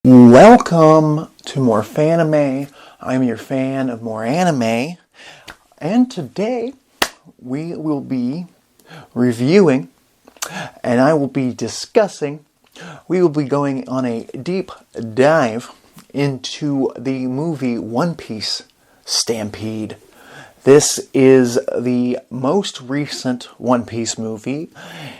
Welcome to Morfanime. I'm your fan of more anime, and today we will be reviewing, and I will be discussing, we will be going on a deep dive into the movie One Piece Stampede. This is the most recent One Piece movie,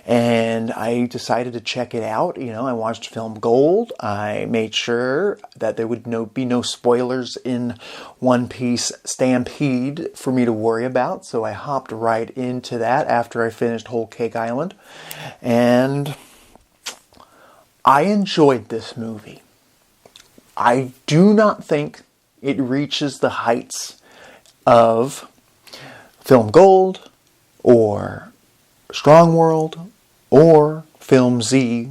and I decided to check it out. I watched Film Gold. I made sure that there would be no spoilers in One Piece Stampede for me to worry about, so I hopped right into that after I finished Whole Cake Island, and I enjoyed this movie. I do not think it reaches the heights of Film Gold, or Strong World, or Film Z.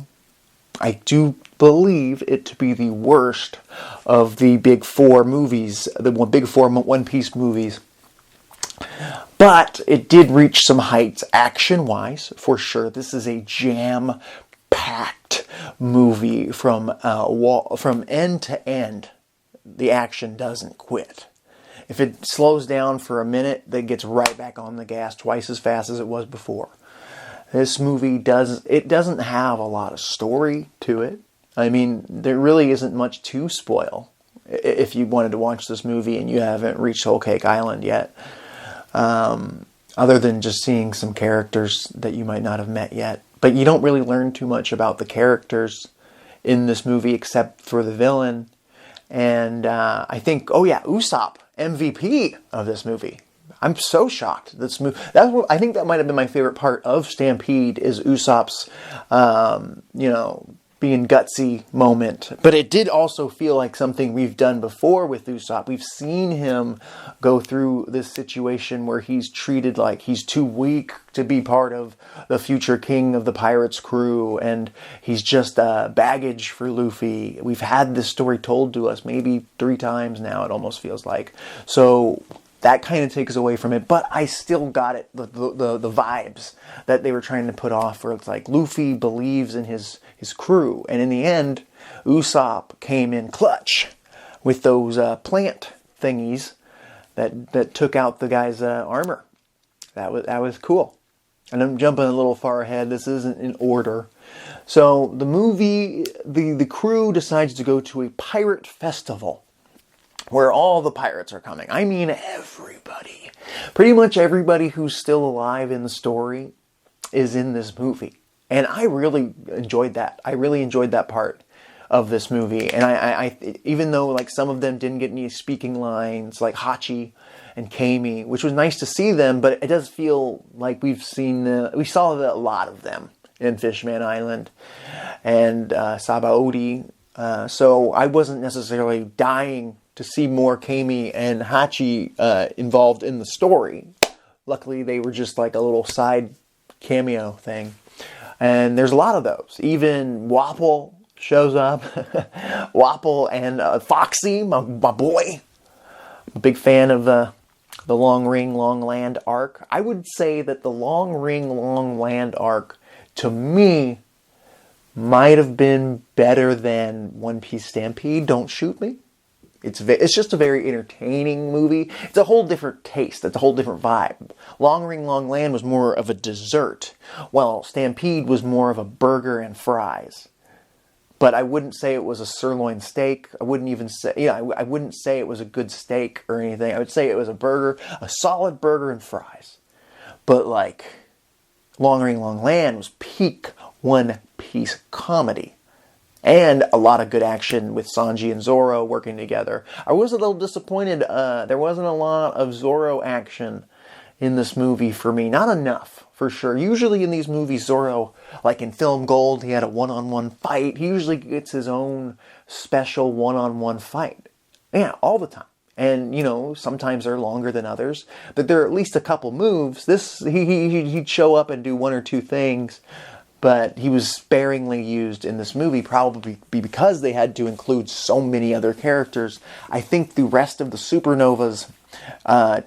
I do believe it to be the worst of the big four movies, the big four One Piece movies. But it did reach some heights action-wise, for sure. This is a jam-packed movie from end to end. The action doesn't quit. If it slows down for a minute, then gets right back on the gas twice as fast as it was before. This movie doesn't have a lot of story to it. I mean, there really isn't much to spoil if you wanted to watch this movie and you haven't reached Whole Cake Island yet. Other than just seeing some characters that you might not have met yet. But you don't really learn too much about the characters in this movie except for the villain. And I think, Usopp, MVP of this movie. I'm so shocked. I think that might have been my favorite part of Stampede is Usopp's, being gutsy moment. But it did also feel like something we've done before with Usopp. We've seen him go through this situation where he's treated like he's too weak to be part of the future king of the Pirates crew, and he's just baggage for Luffy. We've had this story told to us maybe 3 times now, it almost feels like. So that kind of takes away from it, but I still got it, the vibes that they were trying to put off, where it's like Luffy believes in his crew, and in the end, Usopp came in clutch with those plant thingies that took out the guy's armor. That was cool. And I'm jumping a little far ahead. This isn't in order. So the movie, the crew decides to go to a pirate festival where all the pirates are coming. I mean everybody. Pretty much everybody who's still alive in the story is in this movie. And I really enjoyed that. I really enjoyed that part of this movie. And I even though like some of them didn't get any speaking lines, like Hachi and Kami, which was nice to see them, but it does feel like we saw a lot of them in Fishman Island and Sabaody. So I wasn't necessarily dying to see more Kami and Hachi involved in the story. Luckily, they were just like a little side cameo thing. And there's a lot of those. Even Wapol shows up. Wapol and Foxy, my boy. I'm a big fan of the Long Ring, Long Land arc. I would say that the Long Ring, Long Land arc, to me, might have been better than One Piece Stampede. Don't shoot me. It's just a very entertaining movie. It's a whole different taste. It's a whole different vibe. Long Ring, Long Land was more of a dessert, while Stampede was more of a burger and fries. But I wouldn't say it was a sirloin steak. I wouldn't even say, I wouldn't say it was a good steak or anything. I would say it was a burger, a solid burger and fries. But like, Long Ring, Long Land was peak One Piece comedy. And a lot of good action with Sanji and Zoro working together. I was a little disappointed. There wasn't a lot of Zoro action in this movie for me. Not enough, for sure. Usually in these movies, Zoro, like in Film Gold, he had a one-on-one fight. He usually gets his own special one-on-one fight. Yeah, all the time. And, sometimes they're longer than others. But there are at least a couple moves. He'd show up and do 1 or 2 things. But he was sparingly used in this movie, probably because they had to include so many other characters. I think the rest of the supernovas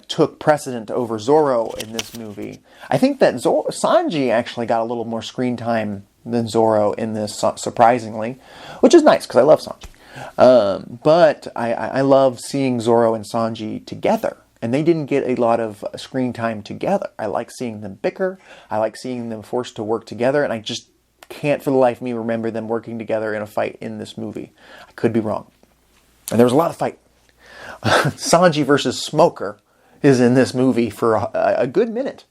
took precedent over Zoro in this movie. I think that Sanji actually got a little more screen time than Zoro in this, surprisingly, which is nice because I love Sanji. But I love seeing Zoro and Sanji together. And they didn't get a lot of screen time together. I like seeing them bicker. I like seeing them forced to work together. And I just can't for the life of me remember them working together in a fight in this movie. I could be wrong. And there was a lot of fight. Sanji versus Smoker is in this movie for a good minute.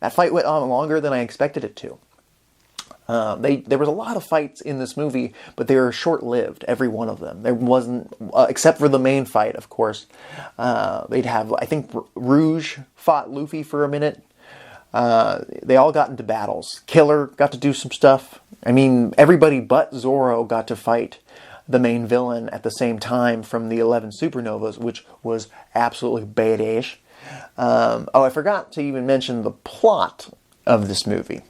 That fight went on longer than I expected it to. There was a lot of fights in this movie, but they were short-lived, every one of them. There wasn't, except for the main fight, of course. They'd have, I think, Rouge fought Luffy for a minute. They all got into battles. Killer got to do some stuff. I mean, everybody but Zoro got to fight the main villain at the same time from the 11 Supernovas, which was absolutely badass. I forgot to even mention the plot of this movie.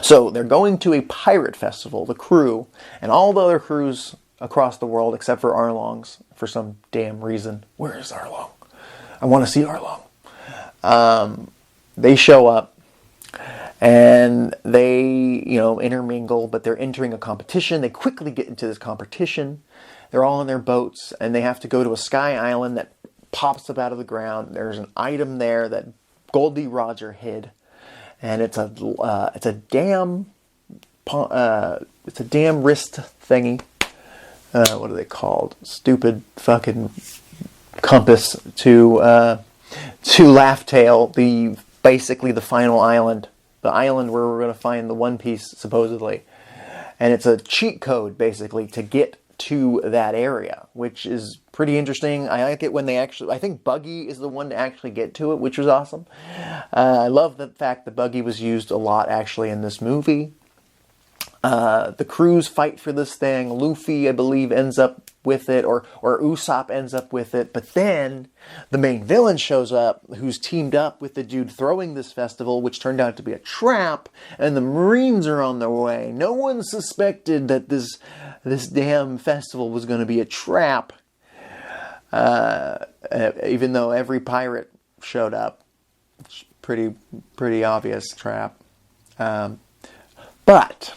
So they're going to a pirate festival, the crew, and all the other crews across the world, except for Arlong's, for some damn reason. Where is Arlong? I want to see Arlong. They show up, and they, intermingle, but they're entering a competition. They quickly get into this competition. They're all on their boats, and they have to go to a sky island that pops up out of the ground. There's an item there that Gol D Roger hid. And it's a damn wrist thingy. What are they called? Stupid fucking compass to Laugh Tale. Basically the final island, the island where we're going to find the One Piece supposedly, and it's a cheat code basically to get to that area, which is pretty interesting. I like it when they actually, I think Buggy is the one to actually get to it, which was awesome. I love the fact that Buggy was used a lot actually in this movie. The crews fight for this thing. Luffy, I believe, ends up with it, or Usopp ends up with it. But then the main villain shows up, who's teamed up with the dude throwing this festival, which turned out to be a trap, and the Marines are on their way. No one suspected that this damn festival was going to be a trap, even though every pirate showed up. It's pretty obvious trap. But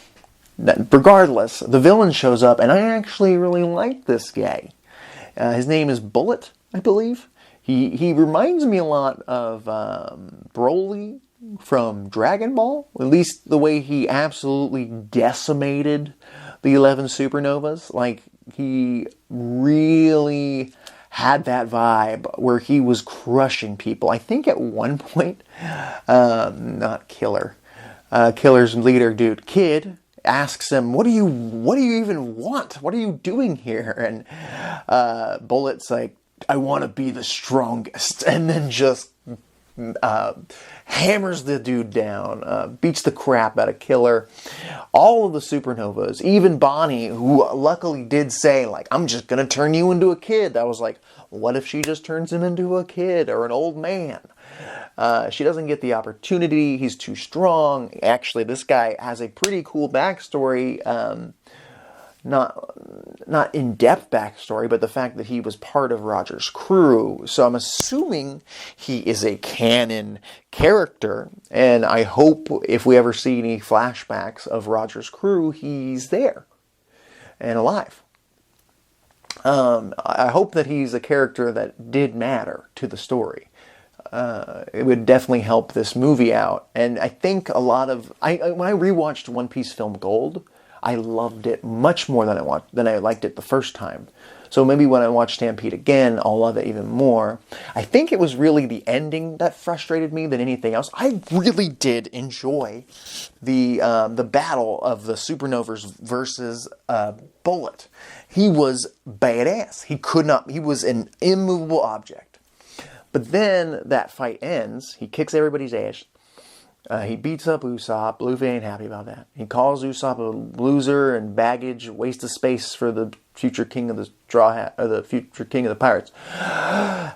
regardless, the villain shows up, and I actually really like this guy. His name is Bullet, I believe. He reminds me a lot of Broly from Dragon Ball, at least the way he absolutely decimated the 11 Supernovas. Like, he really had that vibe where he was crushing people. I think at one point, not Killer, Killer's leader dude, Kid, asks him, what do you even want? What are you doing here? And Bullet's like, I want to be the strongest. And then just hammers the dude down, beats the crap out of Killer. All of the Supernovas, even Bonnie, who luckily did say, like, I'm just going to turn you into a kid. I was like, what if she just turns him into a kid or an old man? She doesn't get the opportunity. He's too strong. Actually, this guy has a pretty cool backstory. Not in-depth backstory, but the fact that he was part of Roger's crew. So I'm assuming he is a canon character, and I hope if we ever see any flashbacks of Roger's crew, he's there and alive. I hope that he's a character that did matter to the story. It would definitely help this movie out. And I think a lot of... when I rewatched One Piece Film Gold, I loved it much more than I liked it the first time. So maybe when I watch Stampede again, I'll love it even more. I think it was really the ending that frustrated me than anything else. I really did enjoy the battle of the Supernovas versus Bullet. He was badass. He was an immovable object. But then that fight ends. He kicks everybody's ass. He beats up Usopp. Luffy ain't happy about that. He calls Usopp a loser and baggage, waste of space for the future king of the Straw Hat, or the future king of the pirates.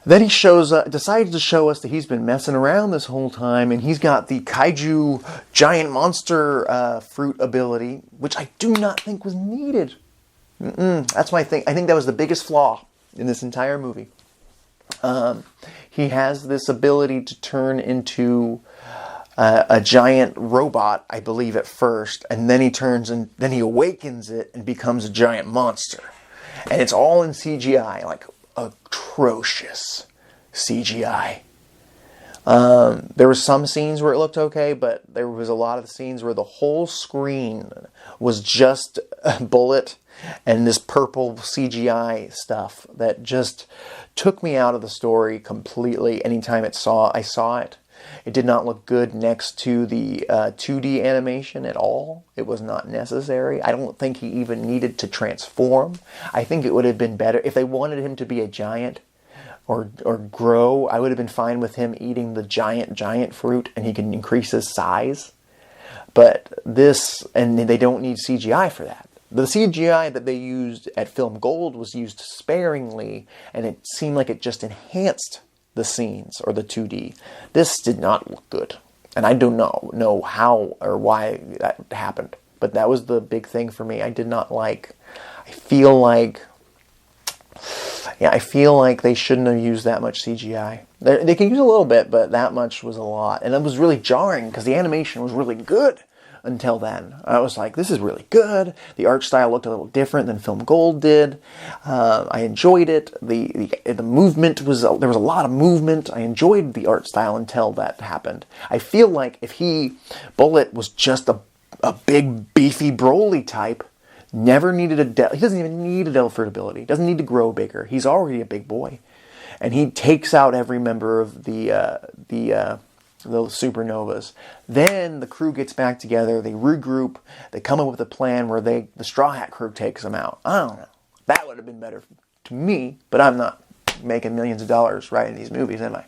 Then he decides to show us that he's been messing around this whole time, and he's got the kaiju giant monster fruit ability, which I do not think was needed. That's my thing. I think that was the biggest flaw in this entire movie. He has this ability to turn into a giant robot, I believe, at first, and then he awakens it and becomes a giant monster. And it's all in CGI, like atrocious CGI. There were some scenes where it looked okay, but there was a lot of scenes where the whole screen was just a bullet and this purple CGI stuff that just took me out of the story completely. Anytime I saw it. It did not look good next to the 2D animation at all. It was not necessary. I don't think he even needed to transform. I think it would have been better if they wanted him to be a giant or grow. I would have been fine with him eating the giant fruit and he can increase his size. But this, and they don't need CGI for that. The CGI that they used at Film Gold was used sparingly, and it seemed like it just enhanced the scenes or the 2D. This did not look good, and I don't know how or why that happened, but that was the big thing for me. I did not like. I feel like they shouldn't have used that much CGI. They can use a little bit, but that much was a lot, and it was really jarring because the animation was really good. Until then, I was like, this is really good. The art style looked a little different than Film Gold did. I enjoyed it. The movement was, there was a lot of movement. I enjoyed the art style until that happened. I feel like if Bullet was just a big, beefy Broly type, never needed he doesn't even need a Delphi ability. He doesn't need to grow bigger. He's already a big boy. And he takes out every member of the supernovas. Then the crew gets back together, they regroup, they come up with a plan where the Straw Hat crew takes them out. I don't know. That would have been better to me, but I'm not making millions of dollars writing these movies, am I?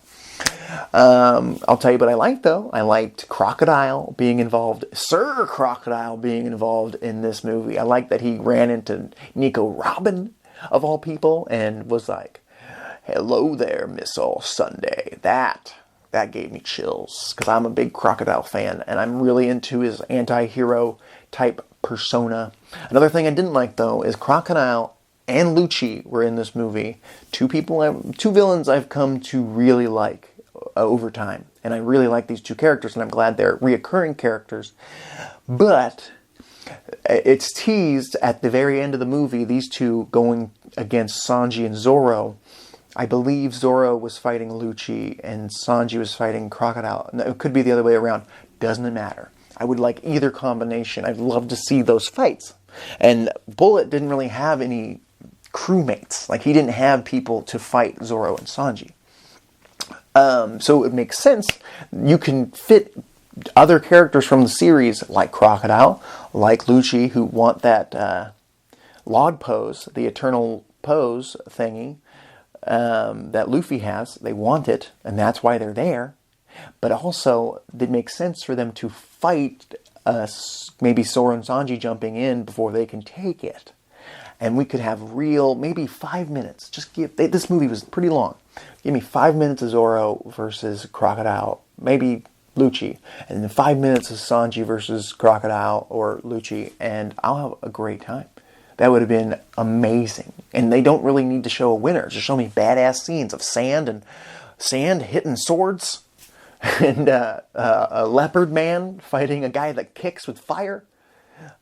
I'll tell you what I liked, though. I liked Crocodile being involved, Sir Crocodile being involved in this movie. I liked that he ran into Nico Robin, of all people, and was like, hello there, Miss All Sunday. That gave me chills, because I'm a big Crocodile fan, and I'm really into his anti-hero type persona. Another thing I didn't like, though, is Crocodile and Lucci were in this movie. Two villains I've come to really like over time, and I really like these two characters, and I'm glad they're reoccurring characters. But it's teased at the very end of the movie, these two going against Sanji and Zoro. I believe Zoro was fighting Lucci and Sanji was fighting Crocodile. It could be the other way around. Doesn't matter. I would like either combination. I'd love to see those fights. And Bullet didn't really have any crewmates. Like, he didn't have people to fight Zoro and Sanji. So it makes sense. You can fit other characters from the series, like Crocodile, like Lucci, who want that log pose, the eternal pose thingy, that Luffy has. They want it, and that's why they're there. But also, it makes sense for them to fight maybe Zoro and Sanji jumping in before they can take it. And we could have maybe 5 minutes. This movie was pretty long. Give me 5 minutes of Zoro versus Crocodile, maybe Lucci, and then 5 minutes of Sanji versus Crocodile or Lucci, and I'll have a great time. That would have been amazing. And they don't really need to show a winner. Just show me badass scenes of sand hitting swords, and a leopard man fighting a guy that kicks with fire.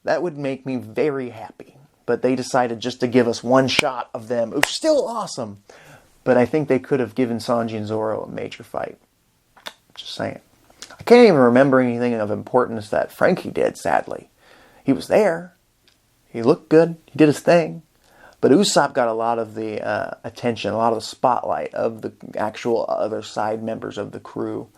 That would make me very happy. But they decided just to give us one shot of them. It was still awesome. But I think they could have given Sanji and Zoro a major fight. Just saying. I can't even remember anything of importance that Frankie did, sadly. He was there. He looked good. He did his thing. But Usopp got a lot of the attention, a lot of the spotlight of the actual other side members of the crew.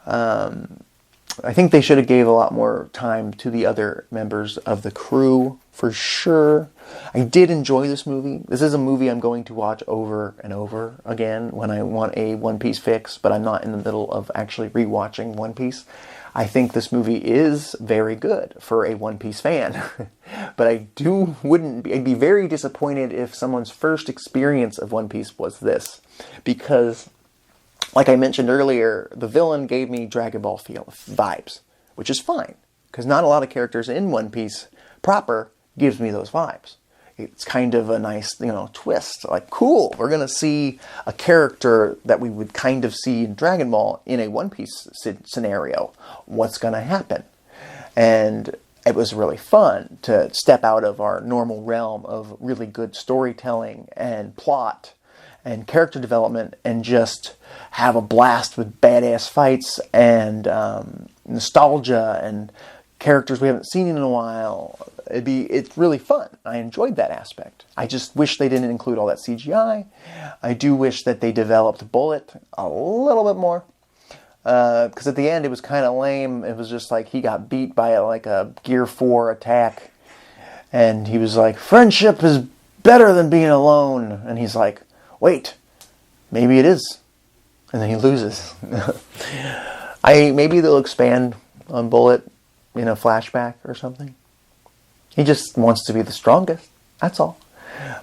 I think they should have gave a lot more time to the other members of the crew, for sure. I did enjoy this movie. This is a movie I'm going to watch over and over again when I want a One Piece fix, but I'm not in the middle of actually rewatching One Piece. I think this movie is very good for a One Piece fan. But I'd be very disappointed if someone's first experience of One Piece was this. Because, like I mentioned earlier, the villain gave me Dragon Ball vibes, which is fine. Because not a lot of characters in One Piece proper gives me those vibes. It's kind of a nice, twist. Like, cool, we're going to see a character that we would kind of see in Dragon Ball in a One Piece scenario. What's going to happen? And it was really fun to step out of our normal realm of really good storytelling and plot and character development and just have a blast with badass fights and nostalgia and characters we haven't seen in a while. It's really fun. I enjoyed that aspect. I just wish they didn't include all that CGI. I do wish that they developed Bullet a little bit more. Because at the end it was kind of lame. It was just like he got beat by like a Gear 4 attack. And he was like, friendship is better than being alone. And he's like, wait, maybe it is. And then he loses. Maybe they'll expand on Bullet in a flashback or something. He just wants to be the strongest. That's all.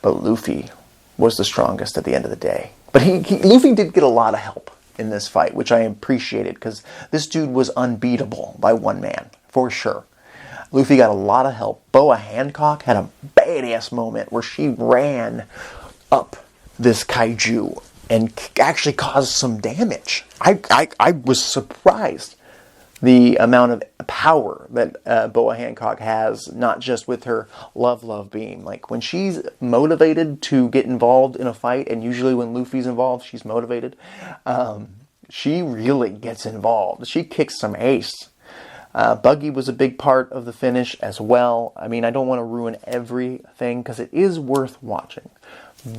But Luffy was the strongest at the end of the day. But Luffy did get a lot of help in this fight, which I appreciated, because this dude was unbeatable by one man, for sure. Luffy got a lot of help. Boa Hancock had a badass moment where she ran up this kaiju and actually caused some damage. I was surprised the amount of power that Boa Hancock has, not just with her love beam. Like, when she's motivated to get involved in a fight, and usually when Luffy's involved, she's motivated, she really gets involved. She kicks some ace. Buggy was a big part of the finish as well. I mean, I don't want to ruin everything, because it is worth watching.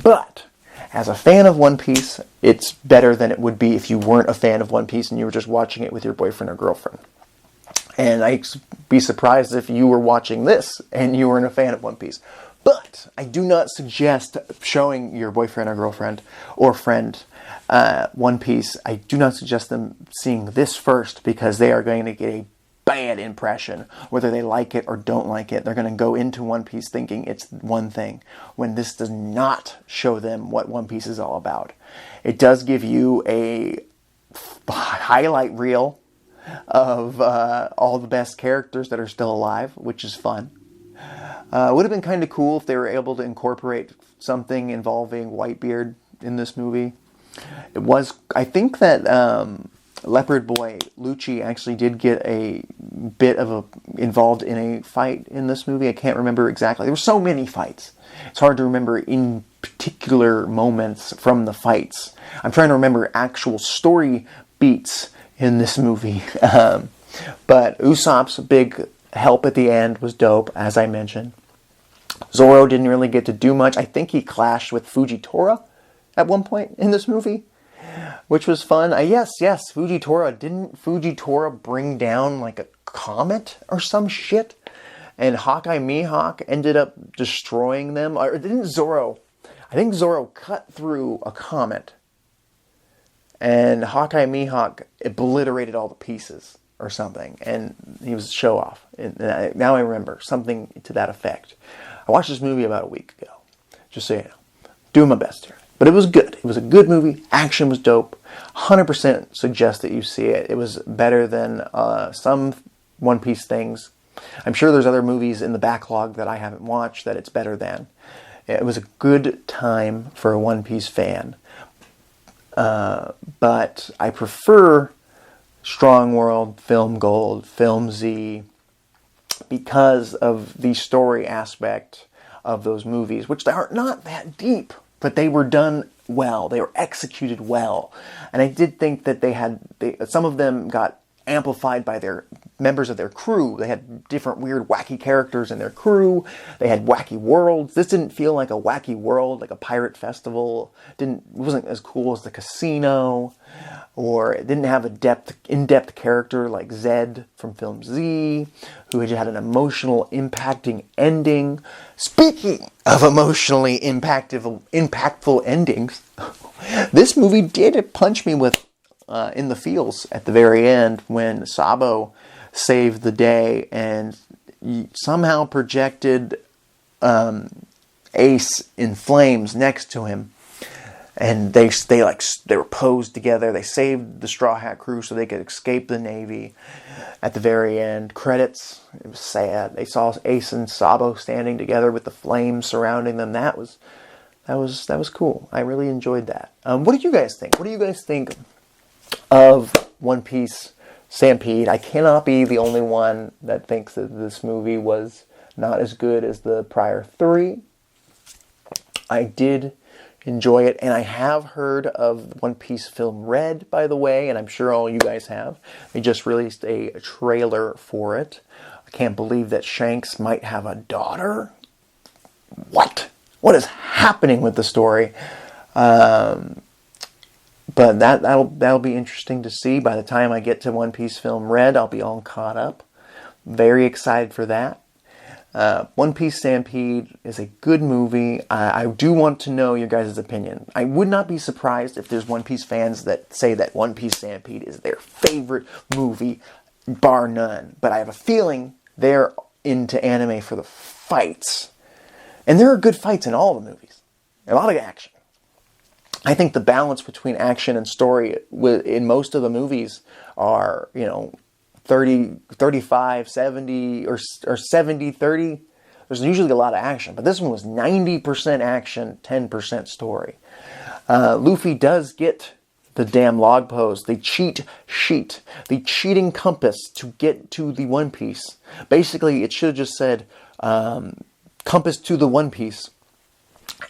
But as a fan of One Piece, it's better than it would be if you weren't a fan of One Piece and you were just watching it with your boyfriend or girlfriend. And I'd be surprised if you were watching this and you weren't a fan of One Piece. But I do not suggest showing your boyfriend or girlfriend or friend One Piece. I do not suggest them seeing this first, because they are going to get a bad impression, whether they like it or don't like it. They're going to go into One Piece thinking it's one thing, when this does not show them what One Piece is all about. It does give you a highlight reel of all the best characters that are still alive, which is fun. Would have been kind of cool if they were able to incorporate something involving Whitebeard in this movie. I think that Leopard Boy Lucci actually did get a bit of involved in a fight in this movie. I can't remember exactly. There were so many fights. It's hard to remember in particular moments from the fights. I'm trying to remember actual story beats in this movie. But Usopp's big help at the end was dope, as I mentioned. Zoro didn't really get to do much. I think he clashed with Fujitora at one point in this movie, which was fun. Yes, Fujitora. Didn't Fujitora bring down like a comet or some shit? And Hawkeye Mihawk ended up destroying them? Or didn't Zoro? I think Zoro cut through a comet, and Hawkeye Mihawk obliterated all the pieces or something. And he was show off. And now I remember something to that effect. I watched this movie about a week ago. Just so you know. Doing my best here. But it was good. It was a good movie. Action was dope. 100% suggest that you see it. It was better than some One Piece things. I'm sure there's other movies in the backlog that I haven't watched that it's better than. It was a good time for a One Piece fan. But I prefer Strong World, Film Gold, Film Z, because of the story aspect of those movies, which they are not that deep. But they were done well. They were executed well. And I did think that some of them got amplified by their members of their crew. They had different weird wacky characters in their crew. They had wacky worlds. This didn't feel like a wacky world, like a pirate festival. It wasn't as cool as the casino, or it didn't have in-depth character like Zed from Film Z, who had an emotional, impacting ending. Speaking of emotionally impactful endings, this movie did punch me in the feels at the very end when Sabo saved the day and somehow projected Ace in flames next to him. And they were posed together. They saved the Straw Hat crew so they could escape the Navy. At the very end, credits. It was sad. They saw Ace and Sabo standing together with the flames surrounding them. That was cool. I really enjoyed that. What did you guys think? What do you guys think of One Piece Stampede. I cannot be the only one that thinks that this movie was not as good as the prior 3. I did enjoy it, and I have heard of One Piece Film Red, by the way, and I'm sure all you guys have. They just released a trailer for it. I can't believe that Shanks might have a daughter. What? What is happening with the story? But that'll be interesting to see. By the time I get to One Piece Film Red, I'll be all caught up. Very excited for that. One Piece Stampede is a good movie. I do want to know your guys' opinion. I would not be surprised if there's One Piece fans that say that One Piece Stampede is their favorite movie, bar none. But I have a feeling they're into anime for the fights. And there are good fights in all the movies. A lot of action. I think the balance between action and story in most of the movies are, 30, 35, 70, or 70, 30. There's usually a lot of action. But this one was 90% action, 10% story. Luffy does get the damn log post, the cheat sheet, the cheating compass to get to the One Piece. Basically, it should have just said, compass to the One Piece.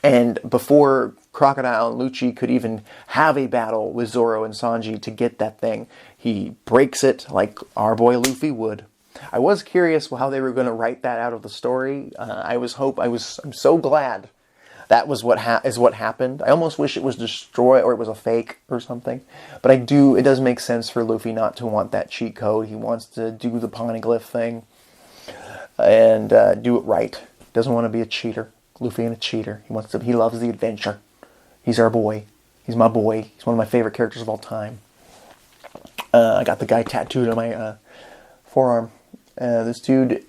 And before Crocodile and Lucci could even have a battle with Zoro and Sanji to get that thing, he breaks it like our boy Luffy would. I was curious how they were going to write that out of the story. I'm so glad that was what happened. I almost wish it was destroyed or it was a fake or something. But it does make sense for Luffy not to want that cheat code. He wants to do the poneglyph thing and do it right. Doesn't want to be a cheater. Luffy ain't a cheater. He loves the adventure. He's our boy. He's my boy. He's one of my favorite characters of all time. I got the guy tattooed on my forearm. This dude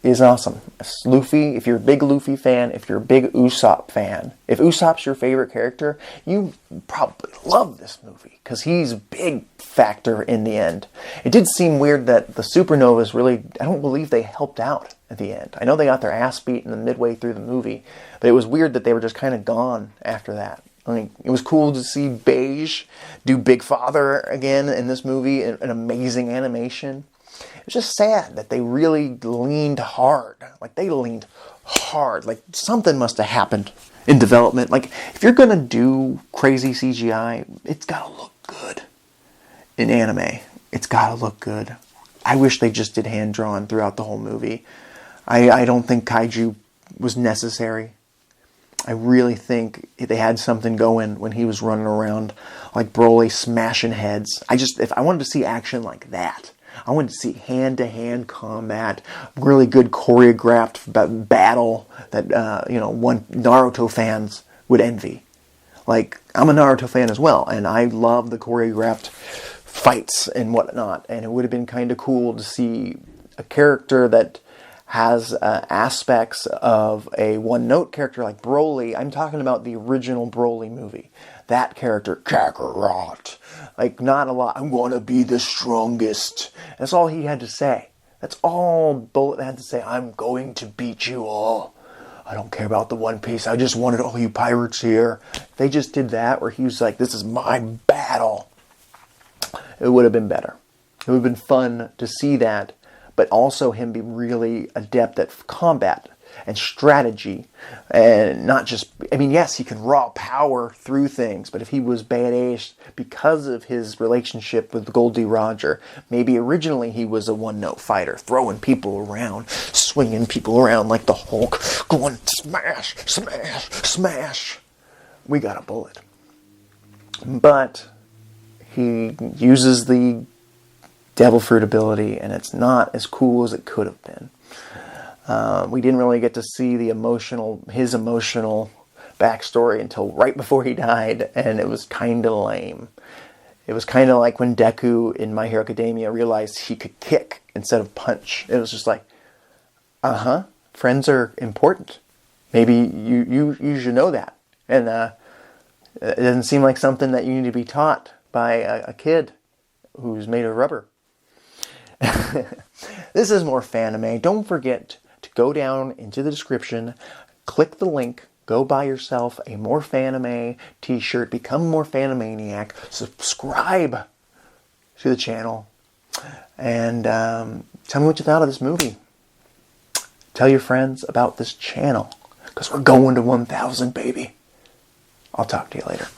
is awesome. Luffy, if you're a big Luffy fan, if you're a big Usopp fan, if Usopp's your favorite character, you probably love this movie because he's a big factor in the end. It did seem weird that the supernovas really, I don't believe they helped out at the end. I know they got their ass beaten midway through the movie, but it was weird that they were just kind of gone after that. It was cool to see Beige do Big Father again in this movie, an amazing animation. It was just sad that they really leaned hard. They leaned hard. Something must have happened in development. If you're going to do crazy CGI, it's got to look good in anime. It's got to look good. I wish they just did hand-drawn throughout the whole movie. I don't think kaiju was necessary. I really think they had something going when he was running around like Broly smashing heads. If I wanted to see action like that, I wanted to see hand-to-hand combat, really good choreographed battle that Naruto fans would envy. I'm a Naruto fan as well, and I love the choreographed fights and whatnot. And it would have been kind of cool to see a character that has aspects of a one-note character like Broly. I'm talking about the original Broly movie. That character, Kakarot. Not a lot. I'm going to be the strongest. That's all he had to say. That's all Bullet had to say. I'm going to beat you all. I don't care about the One Piece. I just wanted all you pirates here. If they just did that, where he was like, this is my battle, it would have been better. It would have been fun to see that. But also him be really adept at combat and strategy. And not just, yes, he can raw power through things. But if he was badass because of his relationship with Gol D Roger, maybe originally he was a one-note fighter, throwing people around, swinging people around like the Hulk, going smash, smash, smash. We got a Bullet. But he uses the Devil Fruit ability, and it's not as cool as it could have been. We didn't really get to see his emotional backstory until right before he died, and it was kind of lame. It was kind of like when Deku in My Hero Academia realized he could kick instead of punch. It was just friends are important. Maybe you should know that. And it doesn't seem like something that you need to be taught by a kid who's made of rubber. This is Morfanime. Don't forget to go down into the description, click the link, go buy yourself a Morfanime t-shirt, become a Morfanimaniac, subscribe to the channel, And tell me what you thought of this movie. Tell your friends about this channel, because we're going to 1,000, baby. I'll talk to you later.